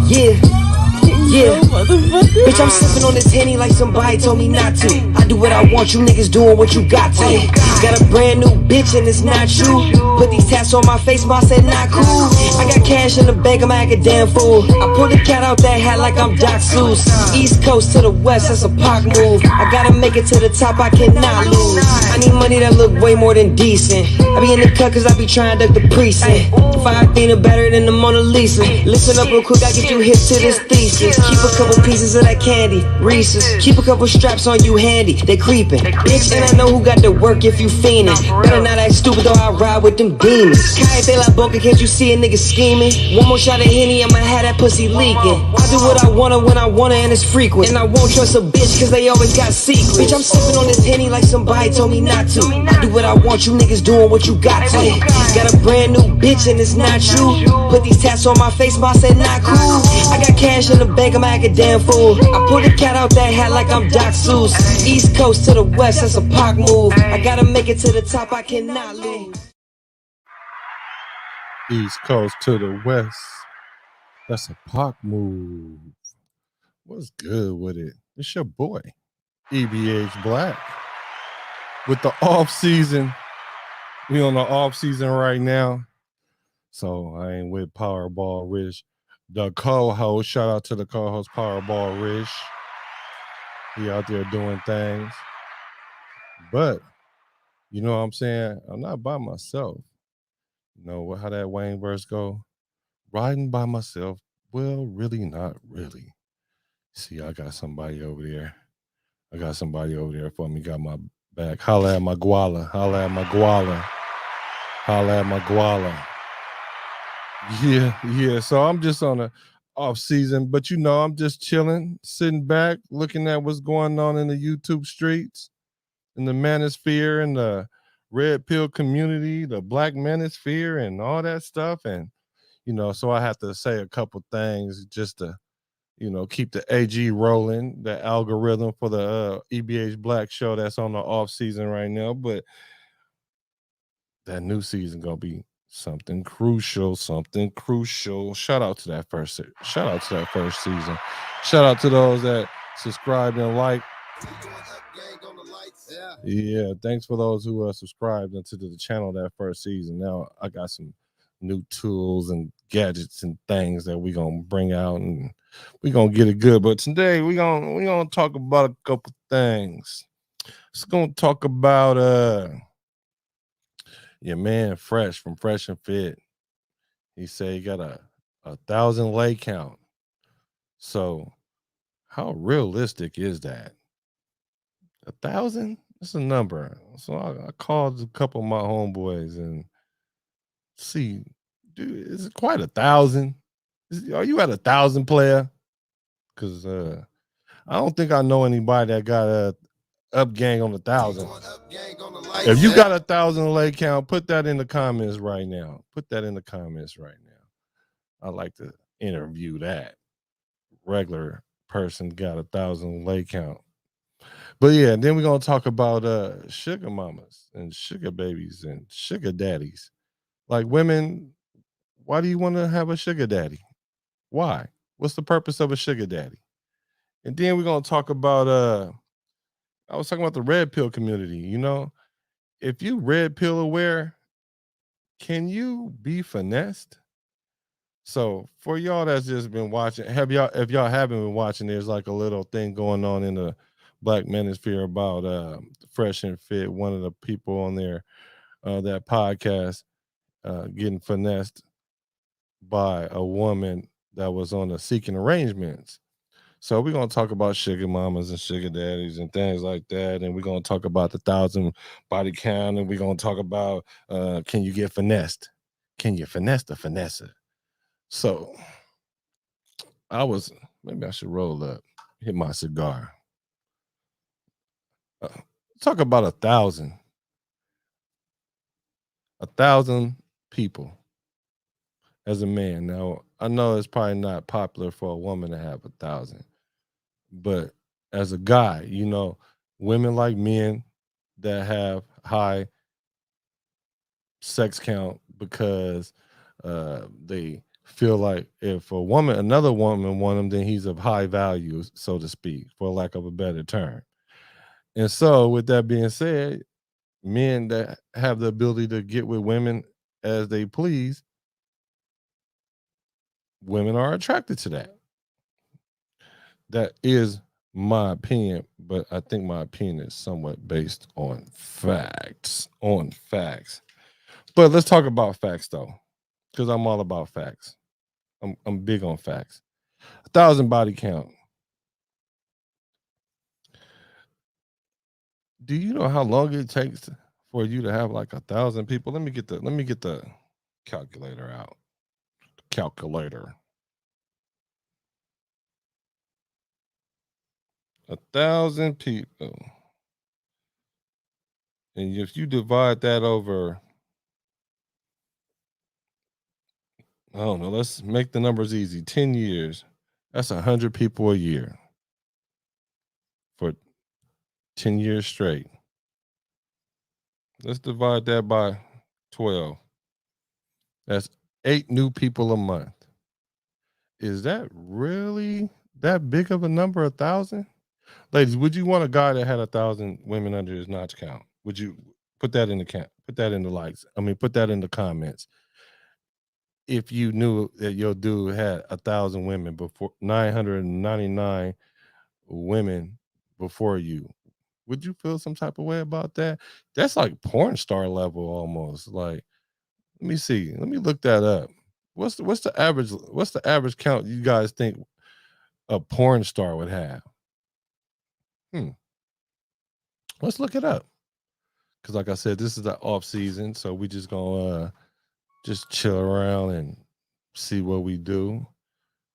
Yeah. Yeah, bitch, I'm sipping on this Henny like somebody told me not to. I do what I want, you niggas doing what you got to. Got a brand new bitch and it's not you. Put these tats on my face, ma said not cool. I got cash in the bank, I'm like a damn fool. I pulled the cat out that hat like I'm Doc Seuss. East Coast to the West, that's a Pac move. I gotta make it to the top, I cannot lose. I need money that look way more than decent. I be in the cut cause I be trying to duck the precinct. Fire Athena better than the Mona Lisa. Listen up real quick, I get you hip to this thesis. Keep a couple pieces of that candy, Reese's. Keep a couple straps on you handy, they creepin'. Bitch, and I know who got the work if you fiendin'. Better not act stupid though, I ride with them demons. Cállate la boca, can't you see a nigga scheming? One more shot of Henny, I'ma have that pussy leaking. I do what I wanna when I wanna and it's frequent. And I won't trust a bitch cause they always got secrets. Bitch, I'm sippin' on this Henny like somebody told me not to. I do what I want, you niggas doing what you got to. Got a brand new bitch and it's not you. Put these tats on my face, ma said not cool. I got cash in the bank, I'm like a damn fool. I pulled the cat out that hat like I'm Doc Seuss. East Coast to the West, that's a Pac move. I gotta make it to the top, I cannot lose. East Coast to the West, that's a Pac move. What's good with it? It's your boy, E.B.H. Black. With the off season, we on the off season right now. So I ain't with Powerball Rich, the co-host. Shout out to the co-host Powerball Rich. He out there doing things. But you know what I'm saying? I'm not by myself. You know how that Wayne verse go? Riding by myself. Well, really not really. See, I got somebody over there. I got somebody over there for me. Got my back. Holla at my guala. Holla at my guala. Holla at my guala. Yeah. So I'm just on a off season, but you know, I'm just chilling, sitting back, looking at what's going on in the YouTube streets, in the manosphere, and the red pill community, the black manosphere, and all that stuff. And you know, so I have to say a couple things just to, you know, keep the AG rolling, the algorithm for the E.B.H. Black show that's on the off season right now. But that new season gonna be something crucial. Shout out to that first season. Shout out to those that subscribed and liked. Yeah, thanks for those who subscribed into the channel that first season. Now I got some new tools and gadgets and things that we gonna bring out, and we gonna get it good. But today we gonna talk about a couple things. It's gonna talk about your man Fresh from Fresh and Fit. He said he got a 1,000 lay count. So how realistic is that? 1,000? That's a number. So I called a couple of my homeboys and see, dude, is it quite 1,000? Are you at 1,000, player? Because I don't think I know anybody that got a up gang on 1,000. If you got 1,000 lay count, put that in the comments right now. I'd like to interview that. Regular person got 1,000 lay count. But yeah, then we're gonna talk about sugar mamas and sugar babies and sugar daddies. Like, women, why do you want to have a sugar daddy? Why? What's the purpose of a sugar daddy? And then we're gonna talk about I was talking about the red pill community. You know, if you red pill aware, can you be finessed? So for y'all that's just been watching, if y'all haven't been watching, there's like a little thing going on in the Black Manosphere about Fresh and Fit, one of the people on there, that podcast, getting finessed by a woman that was on a Seeking Arrangements. So we're gonna talk about sugar mamas and sugar daddies and things like that, and we're gonna talk about the 1,000 body count, and we're gonna talk about can you get finessed? Can you finesse the finesser? So maybe I should roll up, hit my cigar. Talk about 1,000 people as a man. Now, I know it's probably not popular for a woman to have 1,000, but as a guy, you know, women like men that have high sex count because they feel like if another woman want him, then he's of high value, so to speak, for lack of a better term. And so, with that being said, men that have the ability to get with women as they please, women are attracted to that. That is my opinion, but I think my opinion is somewhat based on facts. But let's talk about facts though, because I'm all about facts. I'm big on facts. 1,000 body count. Do you know how long it takes for you to have like 1,000 people? Let me get the calculator out. Calculator. 1,000 people. And if you divide that over, I don't know, let's make the numbers easy. 10 years. That's 100 people a year for 10 years straight. Let's divide that by 12. That's 8 new people a month. Is that really that big of a number, 1,000? Ladies, would you want a guy that had 1,000 women under his notch count? Would you put that in the count? Put that in the likes. I mean, put that in the comments. If you knew that your dude had 1,000 women before 999 women before you, would you feel some type of way about that? That's like porn star level almost. Like, let me see. Let me look that up. What's the average count you guys think a porn star would have? Let's look it up. Because like I said, this is the off season, so we just gonna just chill around and see what we do.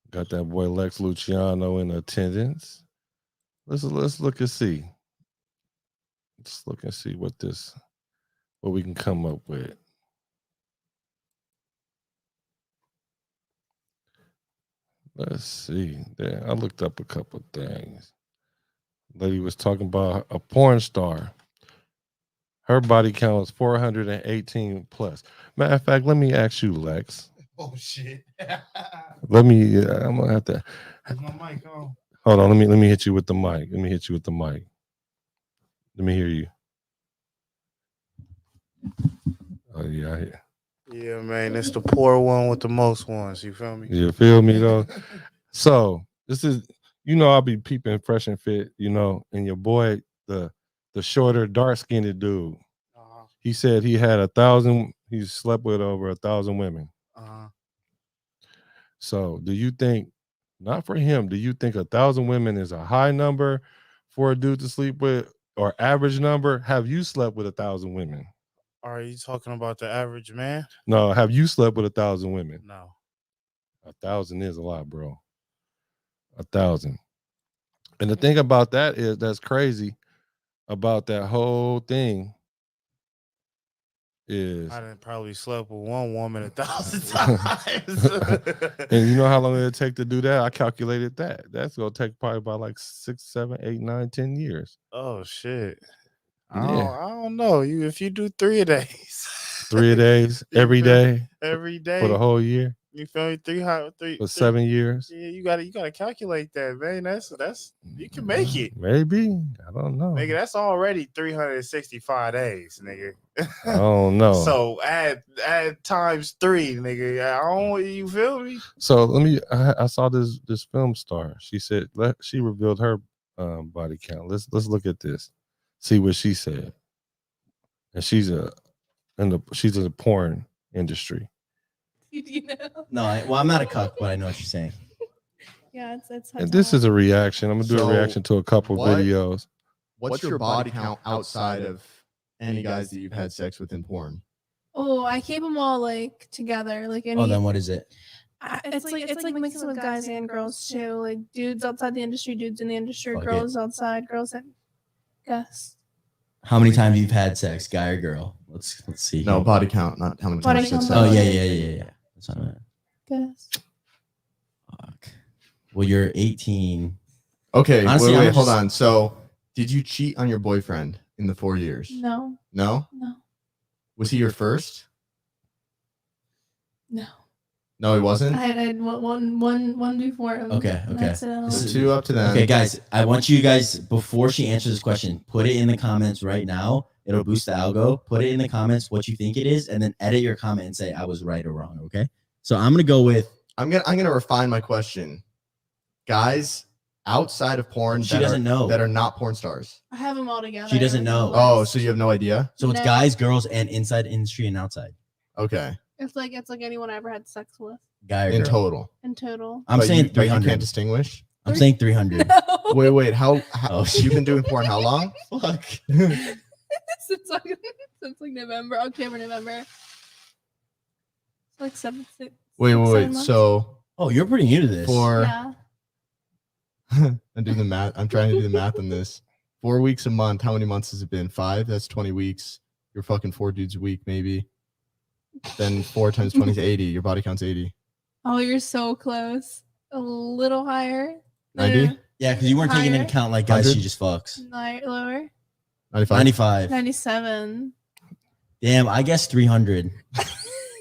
Got that boy Lex Luciano in attendance. Let's look and see. Let's look and see what we can come up with. Let's see. There, I looked up a couple things. Lady was talking about a porn star. Her body count is 418 plus. Matter of fact, let me ask you, Lex. Oh shit. I'm gonna have to. Is my mic on? Hold on, let me hit you with the mic. Let me hear you. Oh yeah. Yeah, man, it's the poor one with the most ones. You feel me? You feel me though? So this is, I'll be peeping fresh and fit, and your boy, the shorter, dark-skinned dude. He said he had 1,000. He slept with over 1,000 women. So do you think, not for him, do you think 1,000 women is a high number for a dude to sleep with, or average number? Have you slept with 1,000 women? Are you talking about the average man? No. Have you slept with 1,000 women? No. 1,000 is a lot, bro. 1,000. And the thing about that is, that's crazy about that whole thing is, I done probably slept with one woman 1,000 times. and you know how long it'll take to do that? I calculated that. That's gonna take probably about like 6, 7, 8, 9, 10 years. Oh shit. Yeah. I don't know. If you do 3 a day. 3 a days, every day for the whole year. You feel me? 3 for 7 years. Yeah, you gotta calculate that, man. That's you can make it. Maybe. I don't know. Nigga, that's already 365 days, nigga. I don't know. So add times 3, nigga. You feel me? So I saw this film star. She said she revealed her body count. Let's look at this. See what she said. And she's in the porn industry. You know? No, I'm not a cuck, but I know what you're saying. Yeah, it's and this is a reaction. I'm gonna do a reaction to a couple videos. What's your body count outside of any guys that you've had sex with in porn? Oh, I keep them all like together. Like Oh, then what is it? It's like mixing with guys and girls too. Like dudes outside the industry, dudes in the industry, girls outside, girls that guess. How many times you've had sex, guy or girl? Let's see. No, body count, not how many times you've had sex. Oh yeah. That's not it. Guess. Fuck. Well, you're 18. Okay, honestly, wait, hold on. So, did you cheat on your boyfriend in the 4 years? No. No? No. Was he your first? No. No, he wasn't. I had one before him. Okay. Accidentally. This is- 2 up to them. Okay, guys, I want you guys, before she answers this question, put it in the comments right now. It'll boost the algo. Put it in the comments what you think it is, and then edit your comment and say I was right or wrong. Okay. So I'm gonna go with. I'm gonna refine my question. Guys outside of porn She doesn't know. that are not porn stars. I have them all together. She doesn't know. Oh, so you have no idea? So it's No. guys, girls, and inside industry and outside. Okay. It's like anyone I ever had sex with Guy or In girl. total. in total. I'm But saying you 300. can't distinguish. I'm saying 300. Wait. How Oh, you've been doing porn how long? Fuck. since like November, October, November. It's like 7, 6. Wait. 7 months. So Oh, you're pretty new to this. Yeah. I'm doing the math. I'm trying to do the math on this. 4 weeks a month. How many months has it been? 5. That's 20 weeks. You're fucking 4 dudes a week, maybe. Then 4 times 20 is 80. Your body count's 80. Oh, you're so close. A little higher. 90? Yeah, because you weren't taking into Higher. account like guys 100? she just fucks. Lower. 95. 95. 97. Damn, I guess 300.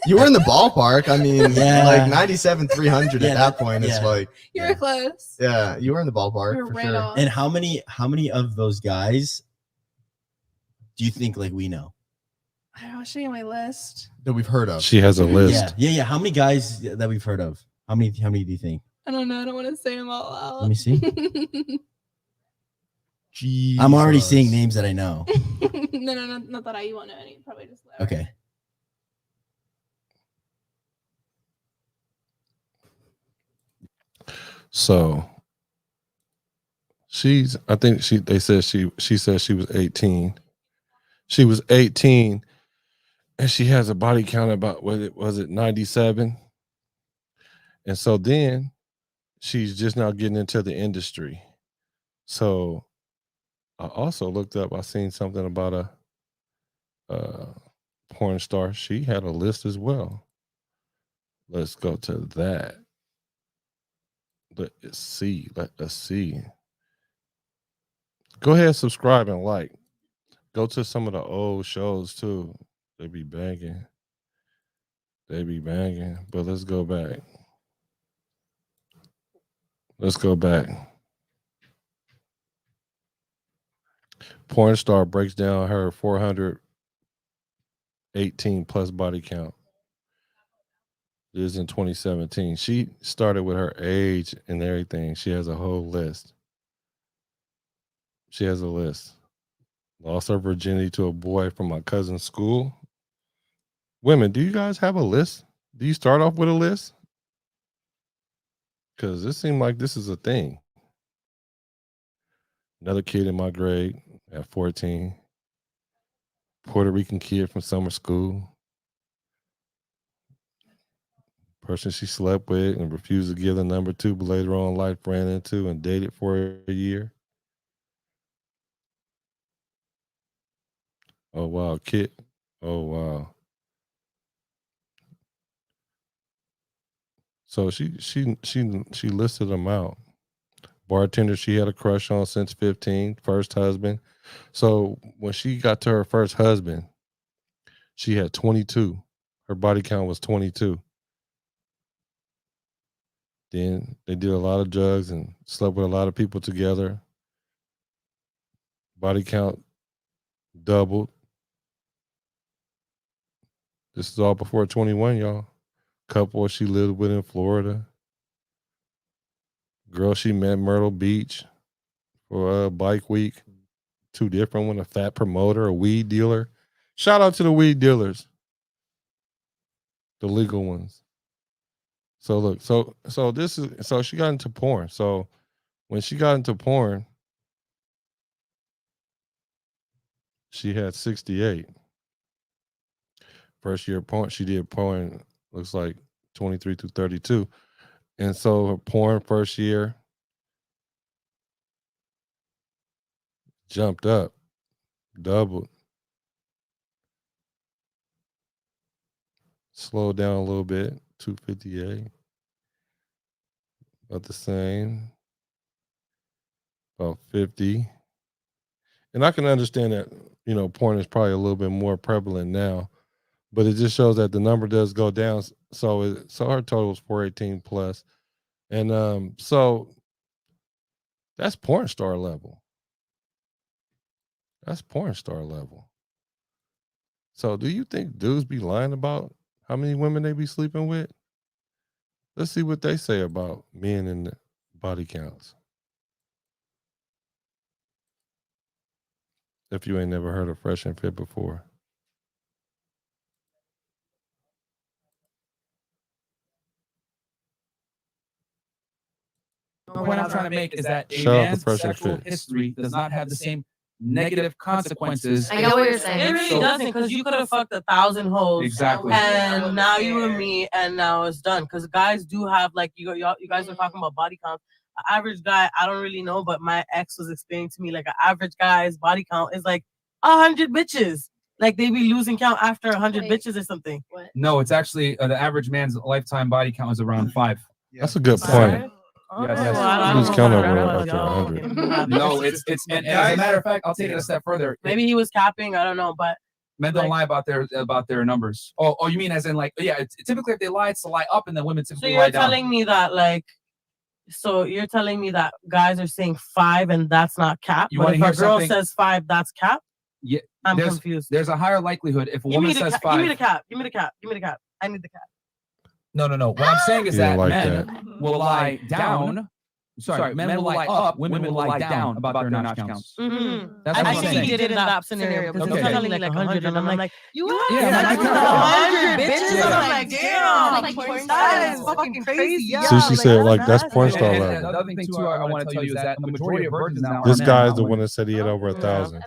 You were in the ballpark. I mean, Yeah. like 97, 300 Yeah, at that point. It's yeah. like, You're Yeah. close. yeah, you were in the ballpark You're for right sure. on. And how many of those guys do you think like we know? I'll show you my list. That we've heard of. She has a list. Yeah. How many guys that we've heard of? How many do you think? I don't know. I don't want to say them all out. Let me see. Jesus. I'm already seeing names that I know. no, not that you want to know any. Probably just lower. Okay. So they said she said she was 18. She was 18 and she has a body count about was it 97? And so then she's just now getting into the industry. So I also looked up, I seen something about a porn star. She had a list as well. Let's go to that. Let's see. Go ahead, subscribe and like. Go to some of the old shows too. They be banging. But let's go back. Porn star breaks down her 418 plus body count. This is in 2017. She started with her age and everything. She has a whole list. She has a list. Lost her virginity to a boy from my cousin's school. Women, do you guys have a list? Do you start off with a list? Because it seemed like this is a thing. Another kid in my grade at 14. Puerto Rican kid from summer school. Person she slept with and refused to give the number to, but later on in life ran into and dated for a year. Oh wow, kid. Oh wow. So she listed them out. Bartender she had a crush on since 15, first husband. So when she got to her first husband, she had 22. Her body count was 22. Then they did a lot of drugs and slept with a lot of people together. Body count doubled. This is all before 21, y'all. Couple she lived with in Florida. Girl she met Myrtle Beach for a bike week. 2 different one, a fat promoter, a weed dealer. Shout out to the weed dealers. The legal ones. So look, so she got into porn. So when she got into porn, she had 68. First year porn, she did porn, looks like 23 through 32. And so her porn first year jumped up, doubled. Slowed down a little bit, 258. About the same, about 50. And I can understand that, porn is probably a little bit more prevalent now. but it just shows that the number does go down. So her total is 418 plus, and so that's porn star level. That's porn star level. So do you think dudes be lying about how many women they be sleeping with? Let's see what they say about men and the body counts. If you ain't never heard of Fresh and Fit before. The point I'm trying to make is that a Shout out to man's Fresh and sexual Fit. history does not have the same negative consequences. I know what you're saying. It really doesn't, because you could have fucked 1,000 hoes. Exactly. And now you and me, and now it's done. Because guys do have, like, you guys are talking about body count. An average guy, I don't really know, but my ex was explaining to me, like, an average guy's body count is like 100 bitches. Like, they be losing count after 100 bitches or something. What? No, it's actually the average man's lifetime body count is around 5. That's a good point. Yes. Lose count over after 100. No, it's and as a matter of fact, I'll take it a step further. Maybe he was capping, I don't know, but men don't lie about their numbers. Oh, you mean as in, like, yeah, it's typically if they lie, it's to lie up, and then women so typically you're lie down. telling me that, like, so you're telling me that guys are saying 5 and that's not cap? You but wanna if a hear girl something? says 5, that's cap? Yeah, I'm there's confused. there's a higher likelihood if a Give me woman the says cap. 5. Give me the cap. Give me the cap. Give me the cap. I need the cap. No. What I'm saying is You don't that like men that. will lie down. Sorry, men will lie up. Women will lie down about their notch counts. Mm-hmm. That's I what I'm think saying. he did in that scenario because Okay. he's telling me like 100, and I'm like, you have Yeah, sex with 100 bitches? I'm like, damn, that is fucking crazy. See, she said, like, that's porn And star the level. other thing too, I want to tell you is that the majority of virgins now are This men, guy is not the one women. that said he had over 1,000.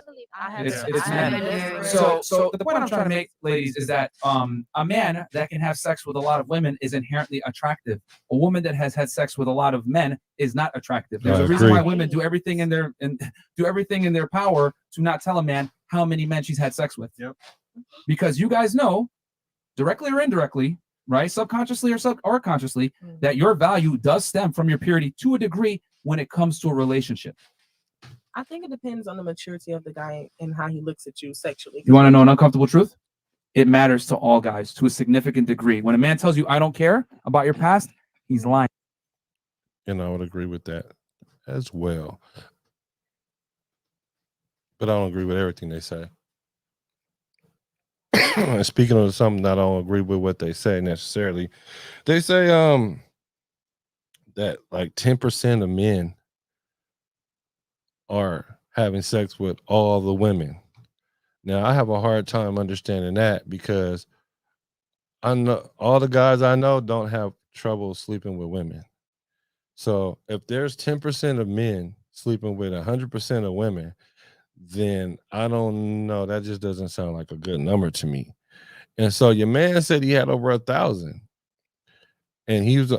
It's men. So the point I'm trying to make, ladies, is that a man that can have sex with a lot of women is inherently attractive. A woman that has had sex with a lot of men is not attractive. There's I a reason agree. why women do everything in their power to not tell a man how many men she's had sex with. Yep. Because you guys know, directly or indirectly, right, subconsciously or consciously, that your value does stem from your purity to a degree when it comes to a relationship. I think it depends on the maturity of the guy and how he looks at you sexually. You want to know an uncomfortable truth? It matters to all guys to a significant degree. When a man tells you, I don't care about your past, he's lying. And I would agree with that as well. But I don't agree with everything they say. And speaking of something that I don't agree with what they say necessarily, they say that like 10% of men are having sex with all the women. Now, I have a hard time understanding that because I know all the guys I know don't have trouble sleeping with women. So if there's 10% of men sleeping with 100% of women, then I don't know. That just doesn't sound like a good number to me. And so your man said he had over 1,000, and he's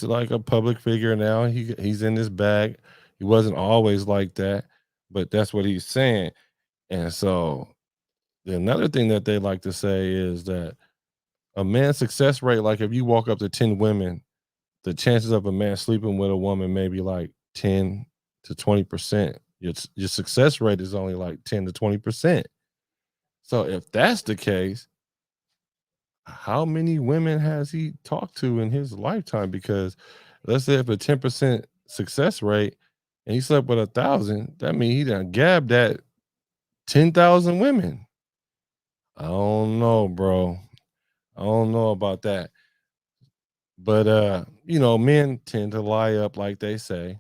like a public figure now. He's in his bag. He wasn't always like that, but that's what he's saying. And so another thing that they like to say is that a man's success rate, like if you walk up to 10 women, the chances of a man sleeping with a woman may be like 10 to 20%. Your success rate is only like 10 to 20%. So if that's the case, how many women has he talked to in his lifetime? Because let's say if a 10% success rate and he slept with 1,000, that means he done gabbed that 10,000 women. I don't know, bro. I don't know about that. But men tend to lie up like they say,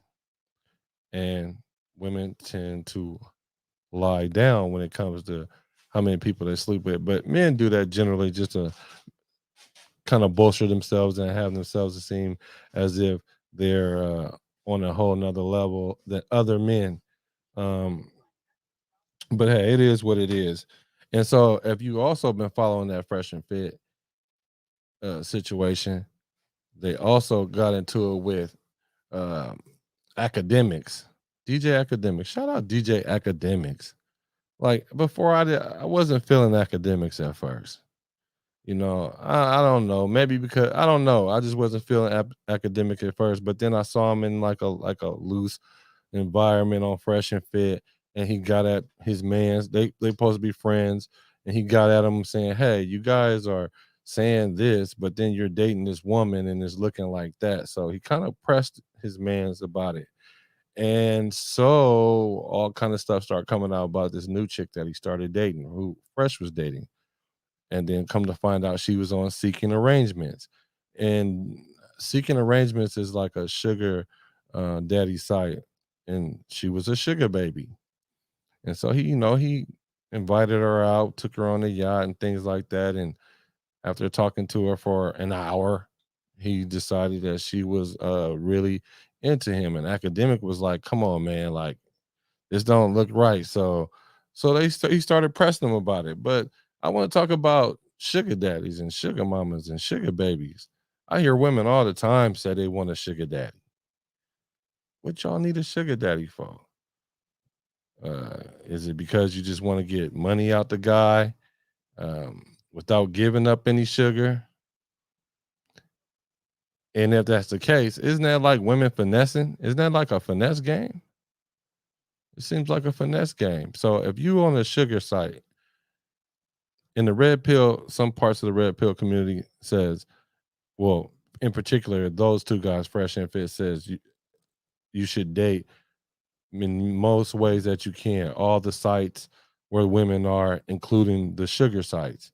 and women tend to lie down when it comes to how many people they sleep with. But men do that generally just to kind of bolster themselves and have themselves to seem as if they're on a whole nother level than other men. But hey, it is what it is. And so if you also been following that Fresh and Fit situation, they also got into it with Akademics. DJ Akademics. Shout out DJ Akademics. Like before I wasn't feeling Akademics at first. I don't know. Maybe because I don't know. I just wasn't feeling academic at first, but then I saw him in like a loose environment on Fresh and Fit, and he got at his man's. They supposed to be friends, and he got at him saying, "Hey, you guys are saying this, but then you're dating this woman and it's looking like that." So he kind of pressed his man's about it. And so all kind of stuff started coming out about this new chick that he started dating, who Fresh was dating. And then come to find out she was on Seeking Arrangements. And Seeking Arrangements is like a sugar daddy site. And she was a sugar baby. And so he invited her out, took her on the yacht and things like that. And after talking to her for an hour, he decided that she was really into him. And Academic was like, "Come on, man, like this don't look right." So he started pressing him about it. But I want to talk about sugar daddies and sugar mamas and sugar babies. I hear women all the time say they want a sugar daddy. What y'all need a sugar daddy for? Is it because you just want to get money out the guy without giving up any sugar? And if that's the case, isn't that like women finessing? Isn't that like a finesse game? It seems like a finesse game. So if you on a sugar site, in the red pill, some parts of the red pill community says, well, in particular, those two guys, Fresh and Fit, says you should date in most ways that you can, all the sites where women are, including the sugar sites.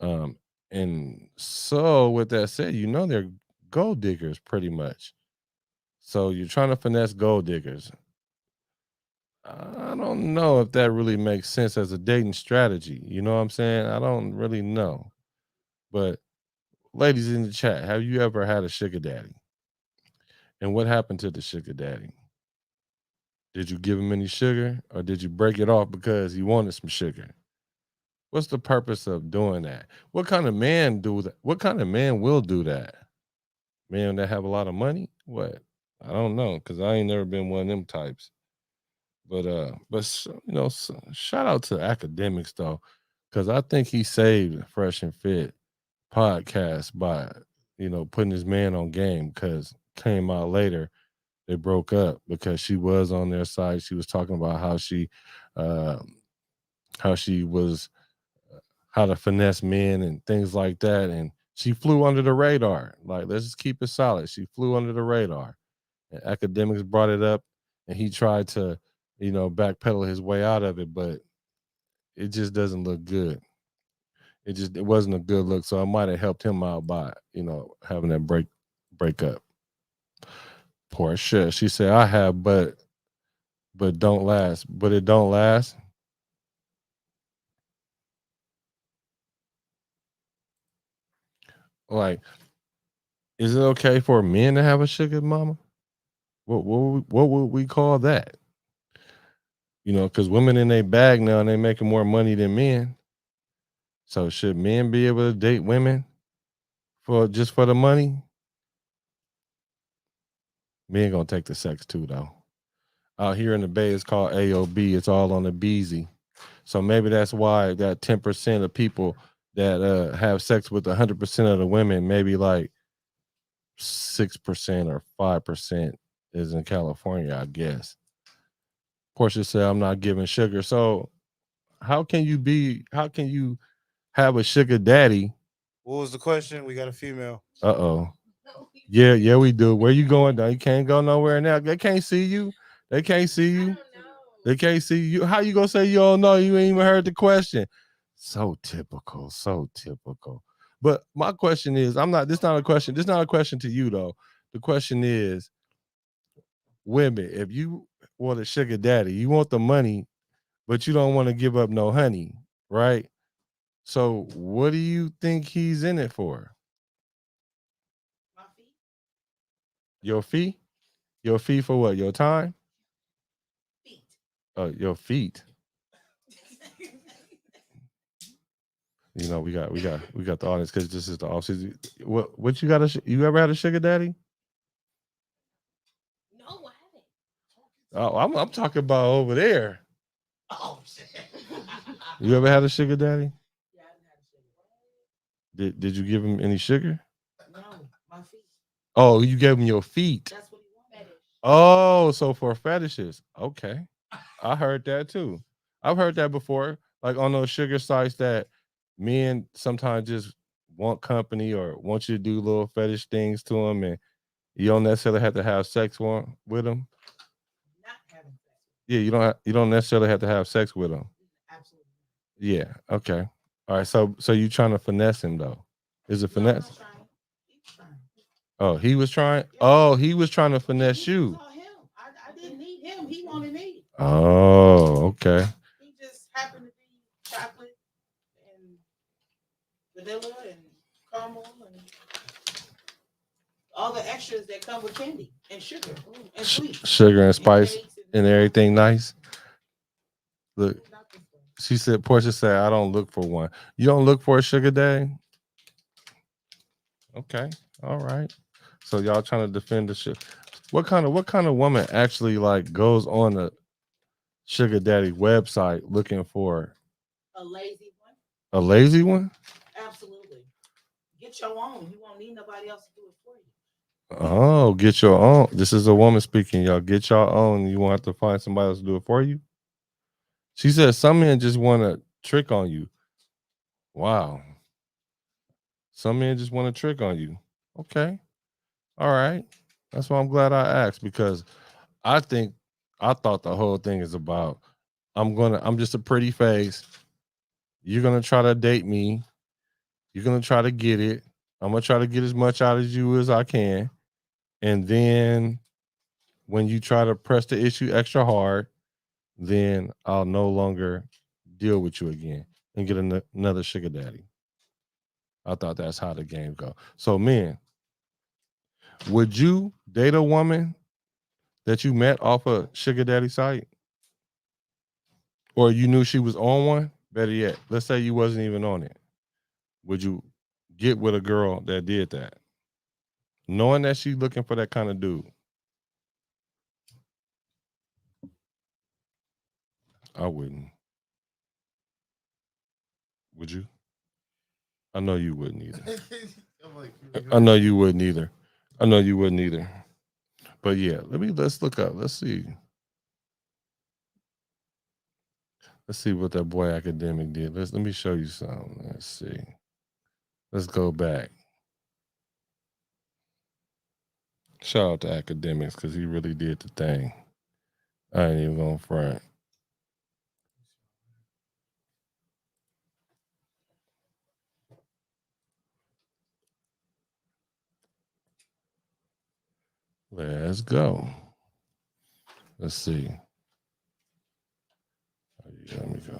And so with that said, they're gold diggers pretty much. So you're trying to finesse gold diggers. I don't know if that really makes sense as a dating strategy. You know what I'm saying? I don't really know. But ladies in the chat, have you ever had a sugar daddy? And what happened to the sugar daddy? Did you give him any sugar, or did you break it off because he wanted some sugar? What's the purpose of doing that? What kind of man do that? What kind of man will do that? Men that have a lot of money? What? I don't know, because I ain't never been one of them types. But shout out to Akademics though, because I think he saved Fresh and Fit podcast by putting his man on game, because came out later they broke up because she was on their side. She was talking about how she was how to finesse men and things like that, and she flew under the radar. Like, let's just keep it solid. She flew under the radar. And Akademics brought it up, and he tried to backpedal his way out of it, but it just doesn't look good. It wasn't a good look. So I might have helped him out by having that break up. Poor shit. She said, I have, but don't last. But it don't last. Like, is it okay for men to have a sugar mama? What would we call that? Because women in their bag now and they making more money than men. So should men be able to date women for the money? Men gonna take the sex too, though. Out here in the Bay, it's called AOB. It's all on the beezy. So maybe that's why that 10% of people that have sex with 100% of the women, maybe like 6% or 5% is in California, I guess. Portia said, I'm not giving sugar. So how can you have a sugar daddy? What was the question? We got a female. Uh-oh. Yeah, we do. Where you going now? You can't go nowhere now. They can't see you. They can't see you. They can't see you. How you gonna say you don't know? You ain't even heard the question. So typical. But my question is, this not a question to you though. The question is, women, if you want a sugar daddy, you want the money, but you don't want to give up no honey, right? So what do you think he's in it for? Your fee? Your fee for what? Your time? Your feet. We got the audience because this is the offseason. What you got? You ever had a sugar daddy? No, I haven't. Oh, I'm talking about over there. Oh shit. You ever had a sugar daddy? Yeah, I haven't had a sugar. Did you give him any sugar? No, my feet. Oh, you gave him your feet. That's what he wanted. Oh, so for fetishes. Okay. I heard that too. I've heard that before, like on those sugar sites that men sometimes just want company or want you to do little fetish things to them, and you don't necessarily have to have sex with them. Not having sex. Yeah, you don't necessarily have to have sex with them. Absolutely. Yeah. Okay. All right. So you trying to finesse him though? Is it No, I'm not finesse? trying. He's trying. Oh, he was trying. Oh, he was trying to finesse He you. saw him. I didn't need him. He wanted me. Oh, okay. He just happened to be chocolate and vanilla and caramel and all the extras that come with candy and sugar and sweets. Sugar and spice cakes and everything nice. Look, she said. Portia said, "I don't look for one. You don't look for a sugar daddy." Okay. All right. So y'all trying to defend the shit. What kind of woman actually like goes on the sugar daddy website looking for A lazy one. a lazy one? Absolutely. Get your own. You won't need nobody else to do it for you. Oh, get your own. This is a woman speaking, y'all. Get your own. You won't have to find somebody else to do it for you. She said some men just want to trick on you. Wow. Some men just want to trick on you. Okay. All right. That's why I'm glad I asked, because I thought the whole thing is about I'm just a pretty face. You're gonna try to date me. You're gonna try to get it. I'm gonna try to get as much out of you as I can. And then when you try to press the issue extra hard, then I'll no longer deal with you again and get another sugar daddy. I thought that's how the game go. So, men, would you date a woman that you met off a sugar daddy site? Or you knew she was on one? Better yet, let's say you wasn't even on it. Would you get with a girl that did that? Knowing that she's looking for that kind of dude? I wouldn't. Would you? I know you wouldn't either. I know you wouldn't either. I know you wouldn't either. But yeah, let's look up. Let's see. Let's see what that boy Academic did. Let me show you something. Let's see. Let's go back. Shout out to Academics because he really did the thing. I ain't even going front. Let's go. Let's see. Yeah, let me go.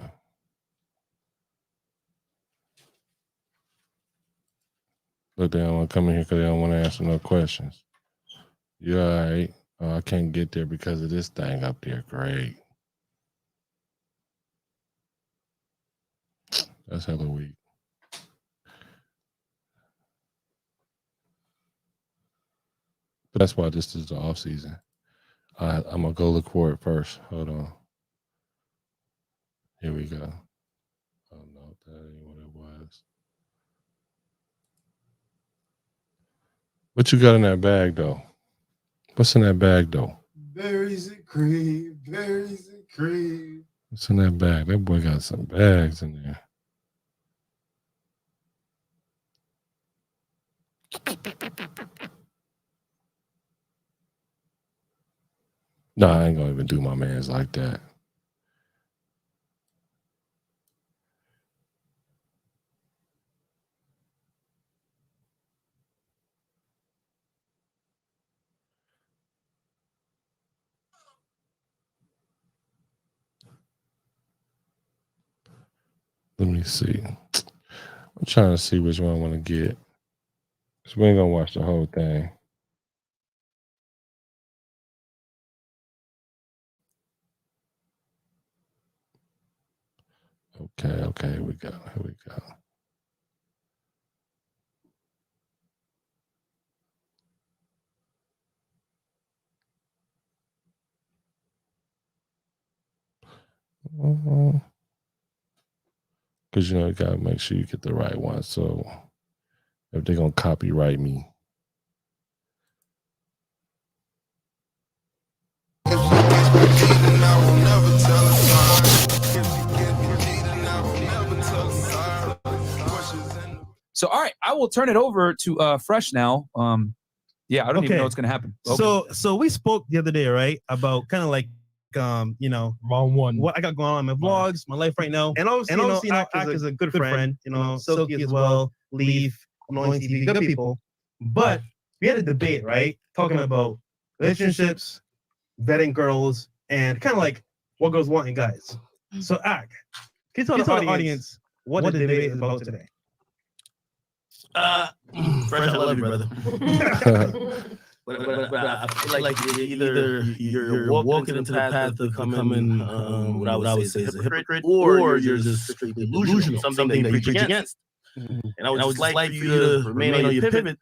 Look, they don't want to come in here because they don't want to answer no questions. You all right? Oh, I can't get there because of this thing up there. Great. That's hella weak. But that's why this is the off season. I'm gonna go look for it first. Hold on. Here we go. Oh no, that ain't what it was. What you got in that bag though? What's in that bag though? Berries and cream, berries and cream. What's in that bag? That boy got some bags in there. No, I ain't gonna even do my mans like that. Let me see. I'm trying to see which one I want to get. Because we ain't gonna watch the whole thing. Okay, here we go. Because you gotta make sure you get the right one. So if they're gonna copyright me. If she gets repeated, I will never tell So, all right, I will turn it over to Fresh now. Yeah, I don't even know what's gonna happen. Okay. So we spoke the other day, right, about kind of like you know, wrong one. What I got going on in my vlogs, my life right now, and obviously, Ak is a good friend, you know, Silky as well, Leaf, Annoying TV, good people. But we had a debate, right, talking about relationships, vetting girls, and kind of like what girls want in guys. So Ak, can you tell the audience what the debate is about today? Fresh, I love you, brother. But I feel like you're walking into the path of becoming what I would say is a hypocrite, or you're just strictly delusional, something that you preach against. And I would just like for you to remain on your pivot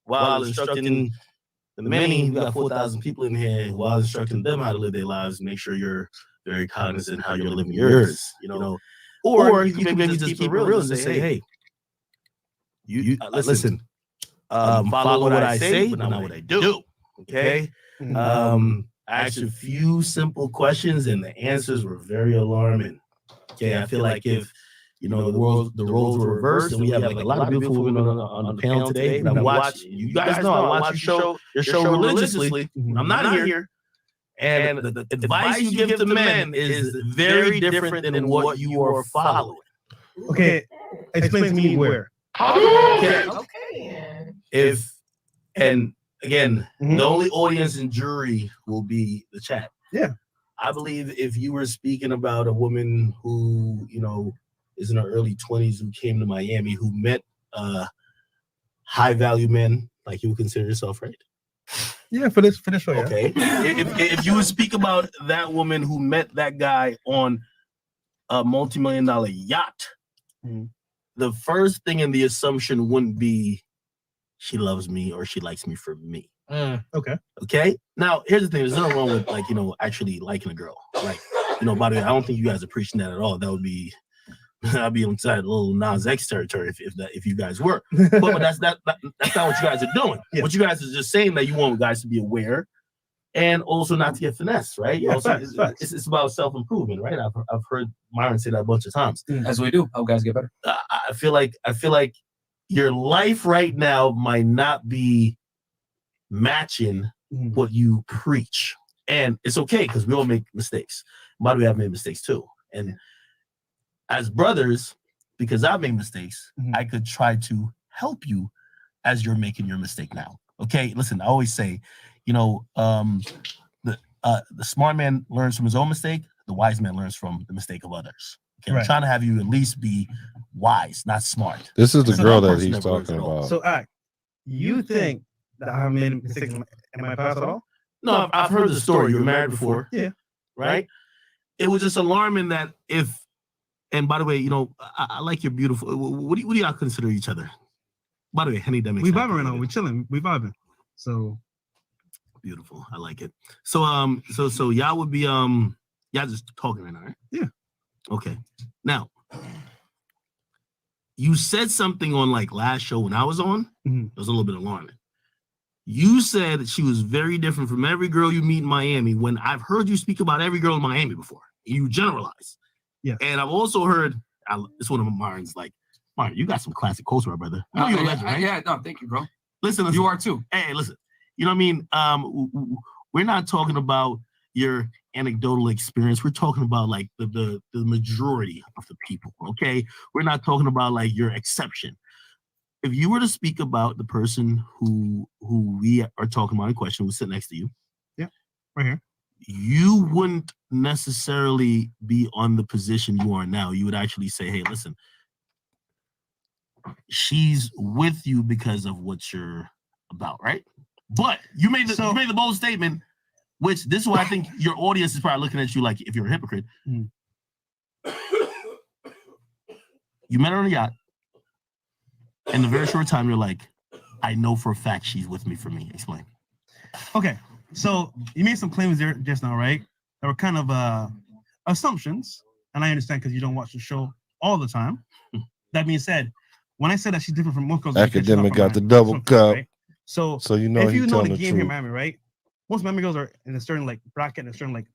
while instructing the many. We got 4,000 people in here, while instructing them how to live their lives. Make sure you're very cognizant how you're living yours. You know, or you can maybe just keep it real and just say, hey, you listen. Follow what I say, but not what I do. Okay. I asked a few simple questions, and the answers were very alarming. Okay, I feel like if the roles were reversed, and we have like a lot of beautiful women on the panel today. But I'm watching. You guys know I watch your show religiously. I'm not here, and the advice you give to men is very different than what you are following. Okay, explain to me where. Okay. And again, the only audience and jury will be the chat. Yeah. I believe if you were speaking about a woman who, is in her early 20s, who came to Miami, who met high value men, like you would consider yourself, right? Yeah, for this show. Yeah. Okay. if you would speak about that woman who met that guy on a multi-million-dollar yacht, the first thing in the assumption wouldn't be she loves me or she likes me for me. Okay. Now, here's the thing. There's nothing wrong with actually liking a girl. By the way, I don't think you guys are preaching that at all. That would be, I'd be inside a little Nas X territory if you guys were. But that's not what you guys are doing. Yeah. What you guys are just saying that you want guys to be aware and also not to get finessed, right? Yeah, facts. It's about self-improvement, right? I've heard Myron say that a bunch of times. As we do, help guys get better. I feel like your life right now might not be matching what you preach, and it's okay because we all make mistakes. By the way, I've made mistakes too, and as brothers, because I've made mistakes, I could try to help you as you're making your mistake now. Okay, listen, I always say, the smart man learns from his own mistake. The wise man learns from the mistake of others. Okay, I'm trying to have you at least be wise, not smart. This is the girl that he's talking about. So, you think that I made mistakes in my past at all? No, I've heard the story. You were married before. Yeah. Right? It was just alarming that and by the way, I like your beautiful, what do y'all consider each other? By the way, Henny Demics. We vibing right now. We chilling. We vibing. So beautiful. I like it. So y'all would be y'all just talking right now, right? Yeah. Okay. Now, you said something on last show when I was on. It was a little bit alarming. You said that she was very different from every girl you meet in Miami, when I've heard you speak about every girl in Miami before. You generalize. Yeah. And I've also heard, it's one of Myron's Myron, you got some classic quotes, my brother. No, you're a legend, right? Yeah, no, thank you, bro. Listen. You are too. Hey, listen. You know what I mean? We're not talking about your anecdotal experience. We're talking about the majority of the people. Okay, we're not talking about your exception. If you were to speak about the person who we are talking about in question, who's sitting next to you, yeah, right here, you wouldn't necessarily be on the position you are now. You would actually say, "Hey, listen, she's with you because of what you're about, right?" But you made the bold statement, which this is why I think your audience is probably looking at you like if you're a hypocrite. You met her on a yacht. In a very short time, you're like, I know for a fact she's with me for me. Explain. Okay, so you made some claims there just now, right? That were kind of assumptions, and I understand because you don't watch the show all the time. That being said, when I said that she's different from most girls, Academic got the double cup. Right? So if you know the game here, Miami, right? Most Miami girls are in a certain bracket, in a certain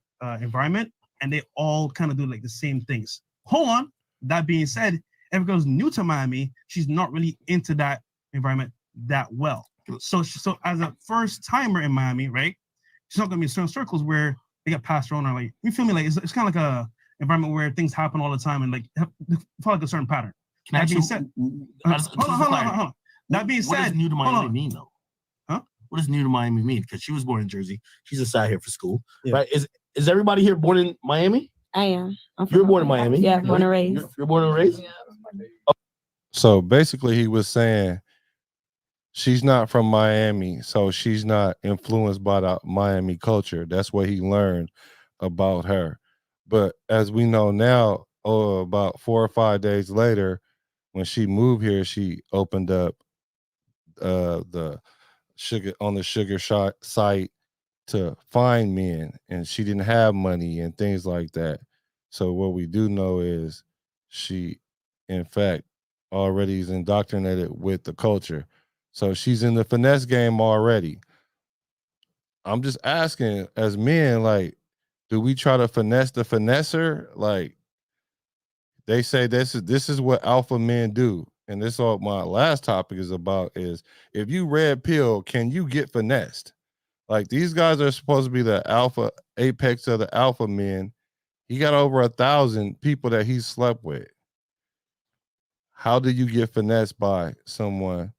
environment, and they all kind of do the same things. Hold on. That being said, If a girl's new to Miami, she's not really into that environment that well. So as a first timer in Miami, right? She's not gonna be in certain circles where they get passed around. Or like, you feel me? Like it's kind of like a environment where things happen all the time and like follow like a certain pattern. That being said, hold on. That being said, what does new to Miami mean though? Huh? What does new to Miami mean? Because she was born in Jersey. She's inside here for school, right? Is everybody here born in Miami? I am. You're born in Miami. Yeah, born and raised. You're born and raised. Yeah. So basically, he was saying she's not from Miami, so she's not influenced by the Miami culture. That's what he learned about her. But as we know now, about 4 or 5 days later, when she moved here, she opened up the sugar shot site to find men, and she didn't have money and things like that. So what we do know is she, in fact, already is indoctrinated with the culture. So she's in the finesse game already. I'm just asking, as men, like, do we try to finesse the finesser? Like, they say this is what alpha men do. And this is all my last topic is about is, if you red pill, can you get finessed? Like, these guys are supposed to be the alpha apex of the alpha men. He got over 1,000 people that he slept with. How do you get finessed by someone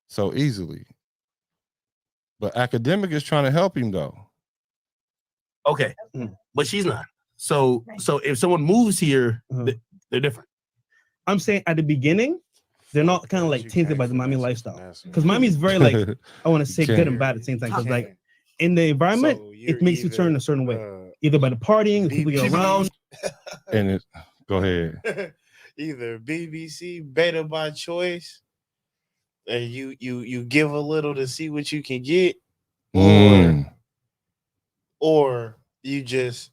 so easily? But Academic is trying to help him though. Okay, but she's not. So if someone moves here, they're different. I'm saying at the beginning, they're not kind of like tainted by the Miami lifestyle. Because Miami's very like, I want to say good and bad at the same time. Because like in the environment, it makes you turn a certain way. Either by the partying, the people you're around. And it, go ahead. Either BBC, beta by choice, and you give a little to see what you can get, or you just,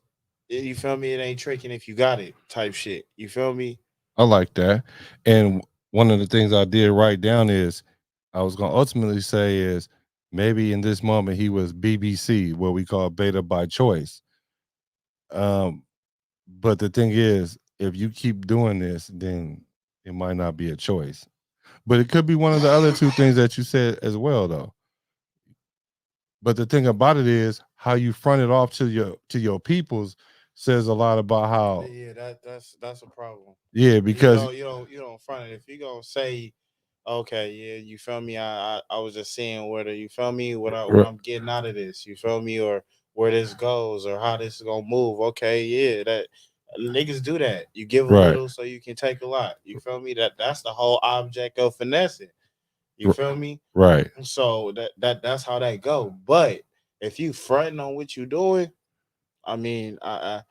you feel me, it ain't tricking if you got it type shit. You feel me? I like that. And one of the things I did write down is, I was going to ultimately say is, maybe in this moment he was BBC, what we call beta by choice. But the thing is, if you keep doing this, then it might not be a choice. But it could be one of the other two things that you said as well, though. But the thing about it is, how you front it off to your peoples says a lot about how. Yeah, that's a problem. Yeah, because you don't front it. If you gonna say, okay, yeah, you feel me, I was just seeing whether, you feel me, what I'm getting out of this, you feel me, or where this goes, or how this is gonna move. Okay, yeah, that niggas do that. You give a little so you can take a lot. You feel me? That's the whole object of finessing. You feel me? Right. So that's how that go. But if you fronting on what you doing, I mean, I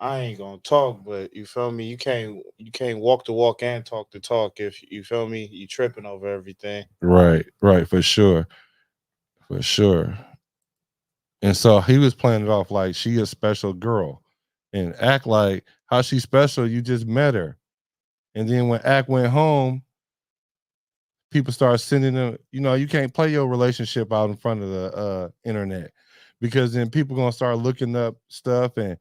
ain't gonna talk, but you feel me? You can't walk the walk and talk the talk. If you feel me, you tripping over everything. Right, for sure. And so he was playing it off like she a special girl, and act like how she's special. You just met her, and then when Act went home, people start sending them. You know, you can't play your relationship out in front of the internet, because then people gonna start looking up stuff and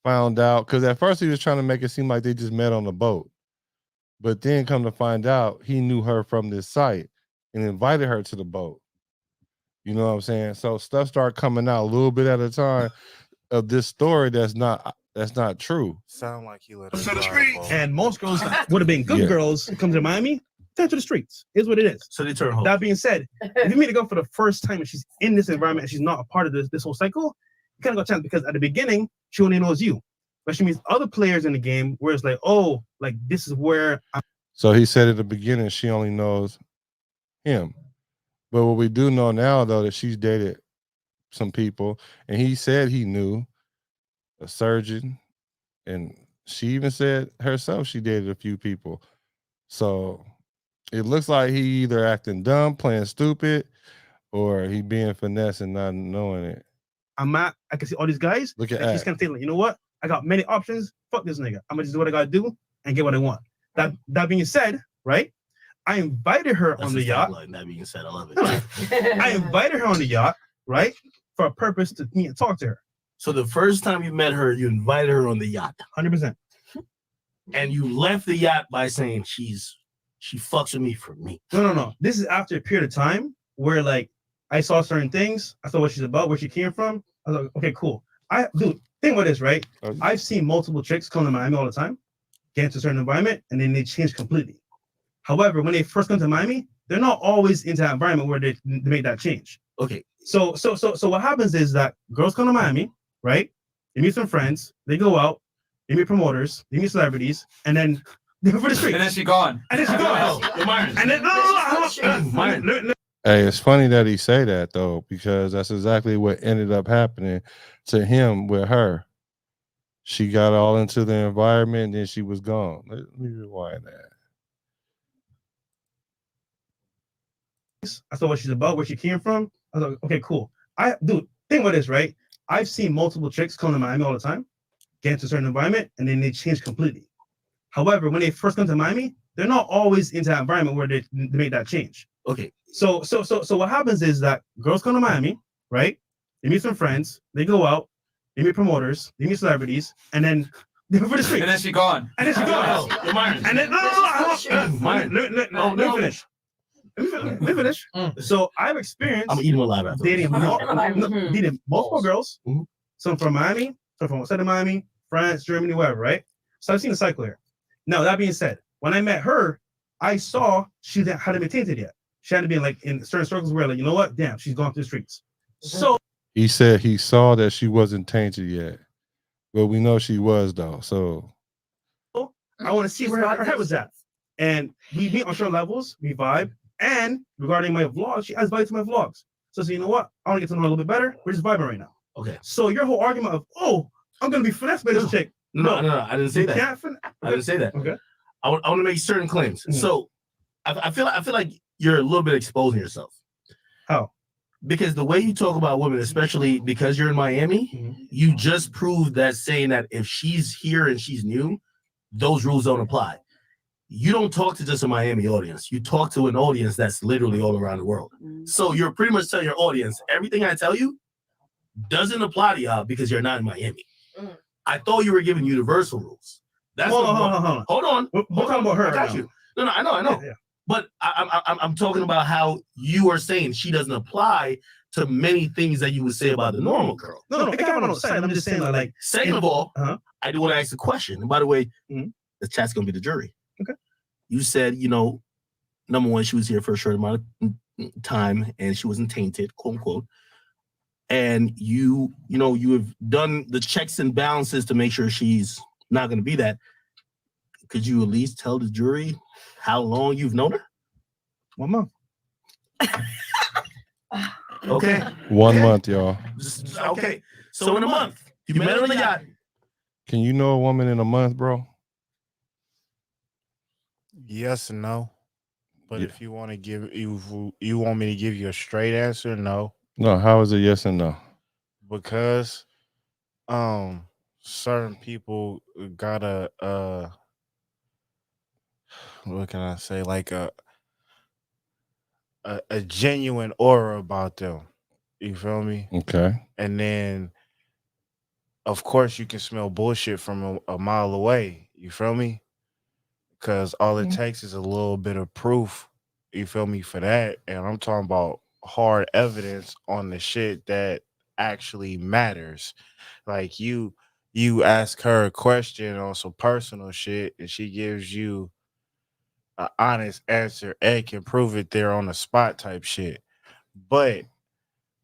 found out. Because at first he was trying to make it seem like they just met on the boat, but then come to find out he knew her from this site and invited her to the boat. You know what I'm saying? So stuff started coming out a little bit at a time of this story that's not true. Sound like he let To the streets. And most girls would have been good girls who come to Miami, turn to the streets. Here's what it is. So they turn home. That being said, if you meet a girl for the first time and she's in this environment and she's not a part of this whole cycle, you kind of got a chance, because at the beginning, she only knows you. But she meets other players in the game where it's like, oh, like this is where I'm. So he said at the beginning she only knows him. But what we do know now, though, that she's dated some people, and he said he knew a surgeon, and she even said herself she dated a few people. So it looks like he either acting dumb, playing stupid, or he being finesse and not knowing it. I can see all these guys. Look at and she's kind of thinking, you know what? I got many options. Fuck this nigga. I'm gonna just do what I gotta do and get what I want. That being said, right? I invited her on the yacht. That being said, I love it. I invited her on the yacht, right, for a purpose to meet and talk to her. So the first time you met her, you invited her on the yacht. 100%. and you left the yacht by saying she fucks with me for me. No. This is after a period of time where like I saw certain things. I saw what she's about, where she came from. I was like, okay, cool. Dude, think about this, right? I've seen multiple chicks come to Miami all the time, get into a certain environment, and then they change completely. However, when they first come to Miami, they're not always into that environment where they make that change. Okay. So what happens is that girls come to Miami, right? They meet some friends, they go out, they meet promoters, they meet celebrities, and then they go for the streets. And then she gone. And then she gone. And then no. Hey, it's funny that he say that though, because that's exactly what ended up happening to him with her. She got all into the environment, and then she was gone. Let me rewind that. I saw what she's about, where she came from. I was like, okay, cool. Dude, think about this, right? I've seen multiple chicks come to Miami all the time, get into a certain environment, and then they change completely. However, when they first come to Miami, they're not always into that environment where they make that change. Okay. So what happens is that girls come to Miami, right? They meet some friends, they go out, they meet promoters, they meet celebrities, and then they go for the streets. And then she gone. And then she gone. And then let me finish. Let me finish. So I've experienced. I'm eating alive after dating multiple girls. Some from Miami, some from outside of Miami, France, Germany, wherever, right? So I've seen the cycle here. Now that being said, when I met her, I saw she hadn't been tainted yet. She hadn't been like in certain circles where like, you know what? Damn, she's gone through the streets. So he said he saw that she wasn't tainted yet, but we know she was though. So I want to see where her head was at, and we meet on certain levels. We vibe. And regarding my vlogs, she adds value to my vlogs. So you know what? I want to get to know her a little bit better. We're just vibing right now. Okay. So your whole argument of, oh, I'm gonna be finessed by this chick. No, I didn't say that. I didn't say that. Okay. I want to make certain claims. So I feel like you're a little bit exposing yourself. How? Because the way you talk about women, especially because you're in Miami, you just proved that saying that if she's here and she's new, those rules don't apply. You don't talk to just a Miami audience. You talk to an audience that's literally all around the world. So you're pretty much telling your audience, everything I tell you doesn't apply to y'all because you're not in Miami. I thought you were giving universal rules. That's hold on. Hold on. We're talking about her. I got you. No, I know. Yeah. But I'm talking about how you are saying she doesn't apply to many things that you would say about the normal girl. No. I'm just saying like. Second of all, I do want to ask a question. And by the way, the chat's gonna be the jury. Okay. You said, number one, she was here for a short amount of time and she wasn't tainted, quote unquote. And you have done the checks and balances to make sure she's not going to be that. Could you at least tell the jury how long you've known her? 1 month. Okay. 1 month, y'all. Okay. So in a month, you met her on the yacht. Can you know a woman in a month, bro? Yes and no. But if you want me to give you a straight answer, no. No, how is it yes and no? Because certain people got a what can I say, like a genuine aura about them. You feel me? Okay. And then of course you can smell bullshit from a mile away. You feel me? Because all it takes is a little bit of proof, you feel me, for that. And I'm talking about hard evidence on the shit that actually matters. Like you ask her a question on some personal shit and she gives you an honest answer and can prove it there on the spot type shit. But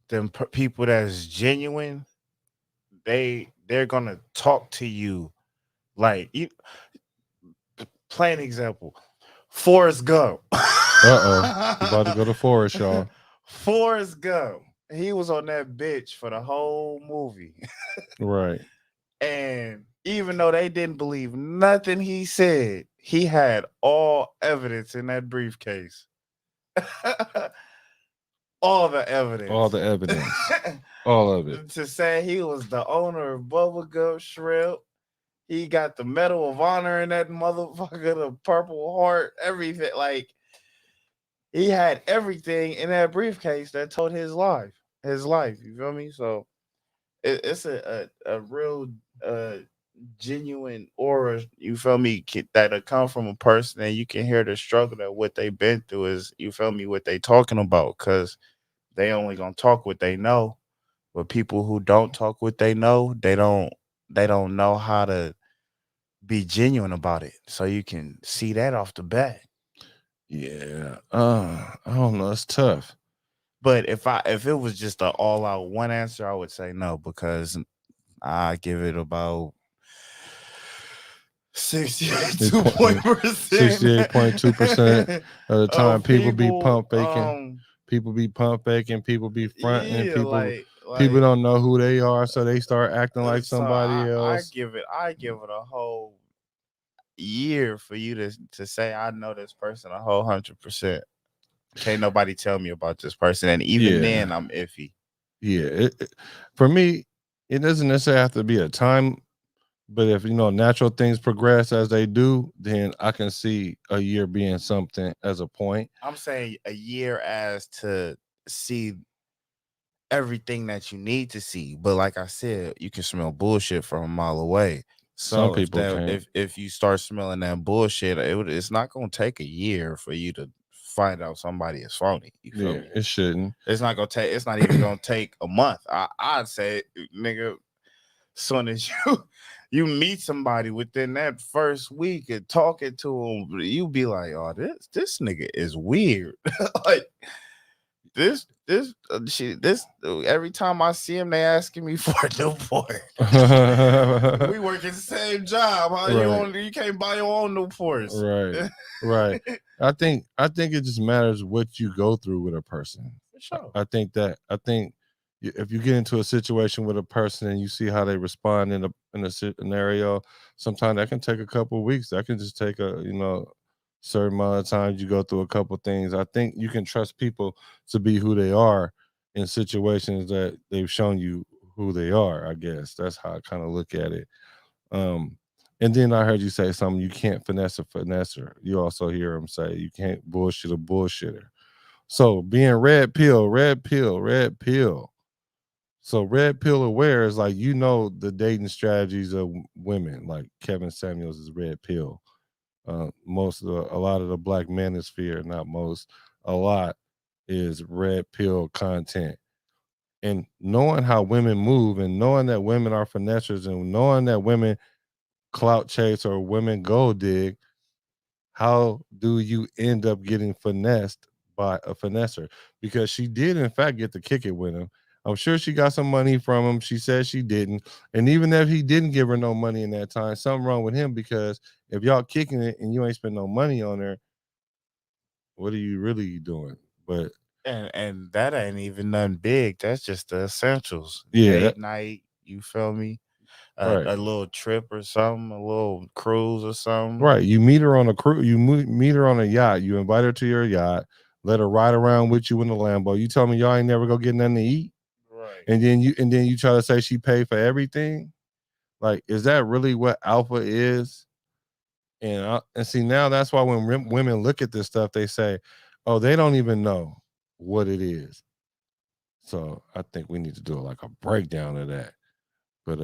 them people that's genuine, they're gonna talk to you like you. Plain example, Forrest Gump. About to go to Forrest, y'all. Forrest Gump. He was on that bitch for the whole movie. Right. And even though they didn't believe nothing he said, he had all evidence in that briefcase. All the evidence. All the evidence. All of it. To say he was the owner of Bubblegum Shrimp. He got the Medal of Honor in that motherfucker, the Purple Heart, everything. Like, he had everything in that briefcase that told his life. You feel me? So it's a real genuine aura, you feel me, that'll come from a person, and you can hear the struggle that what they've been through is, you feel me, what they talking about, because they only gonna talk what they know. But people who don't talk what they know, they don't know how to be genuine about it. So you can see that off the bat. Yeah. I don't know. It's tough. But if it was just an all out one answer, I would say no, because I give it about 68.2% of the time people be pump faking. People be pump faking, people be fronting, people don't know who they are, so they start acting like somebody else. I give it a whole year for you to say I know this person a whole 100%. Can't nobody tell me about this person, and even then I'm iffy. Yeah, for me, it doesn't necessarily have to be a time, but if natural things progress as they do, then I can see a year being something as a point. I'm saying a year as to see everything that you need to see, but like I said, you can smell bullshit from a mile away. So Some people can. If you start smelling that bullshit, it's not gonna take a year for you to find out somebody is phony. You feel me? It shouldn't. It's not even gonna take a month. I'd say, nigga, soon as you meet somebody within that first week and talking to him, you be like, oh, this nigga is weird. Like this every time I see him, they asking me for a Newport. We work at the same job. How you can't buy your own Newports. Right. I think it just matters what you go through with a person. For sure. I think if you get into a situation with a person and you see how they respond in a scenario, sometimes that can take a couple of weeks. That can just take a certain amount of time. You go through a couple things. I think you can trust people to be who they are in situations that they've shown you who they are. I guess that's how I kind of look at it. And then I heard you say something. You can't finesse a finesser. You also hear him say you can't bullshit a bullshitter. So being red pill. So red pill aware is like, the dating strategies of women. Like Kevin Samuels is red pill. A lot of the black manosphere, not most, a lot is red pill content. And knowing how women move and knowing that women are finessers and knowing that women clout chase or women gold dig, how do you end up getting finessed by a finesser? Because she did in fact get to kick it with him. I'm sure she got some money from him. She said she didn't. And even if he didn't give her no money in that time, something wrong with him, because if y'all kicking it and you ain't spend no money on her, what are you really doing? But and that ain't even nothing big. That's just the essentials. Yeah. Date night, you feel me? A little trip or something, a little cruise or something. Right. You meet her on a cruise, you meet her on a yacht, you invite her to your yacht, let her ride around with you in the Lambo. You tell me y'all ain't never go get nothing to eat. Right. And then you try to say she paid for everything. Like, is that really what alpha is? And see, now that's why when women look at this stuff, they say, oh, they don't even know what it is. So I think we need to do like a breakdown of that. But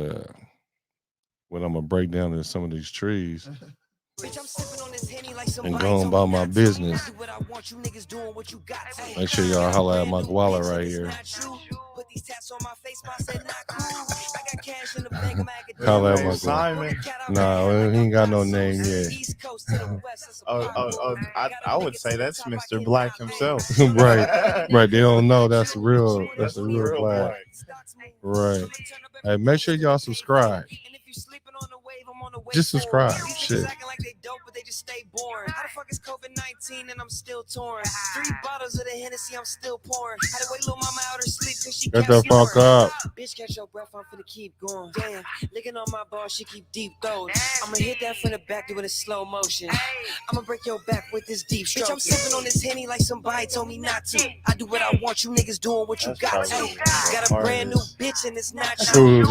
what I'm gonna break down is some of these trees and go about my business. Make sure y'all holla at my guala right here. Holla at my guala. Nah, he ain't got no name yet. I would say that's Mr. Black himself. Right. They don't know that's real. That's a real Black. Right. Hey, make sure y'all subscribe. Just subscribe. Shit. How the fuck is COVID-19 and I'm still torn? 3 bottles of the Hennessy, I'm still pouring. Had to wait little mama out her sleep cause she Get kept the fuck snoring. up. Bitch, catch your breath, I'm finna keep going. Damn, licking on my ball, she keep deep throat. I'ma hit that from the back, doing a slow motion. I'ma break your back with this deep stroke. Bitch, I'm sipping on this Henny like somebody told me not to. I do what I want, you niggas doing what you got to. Got a brand new bitch and it's not you.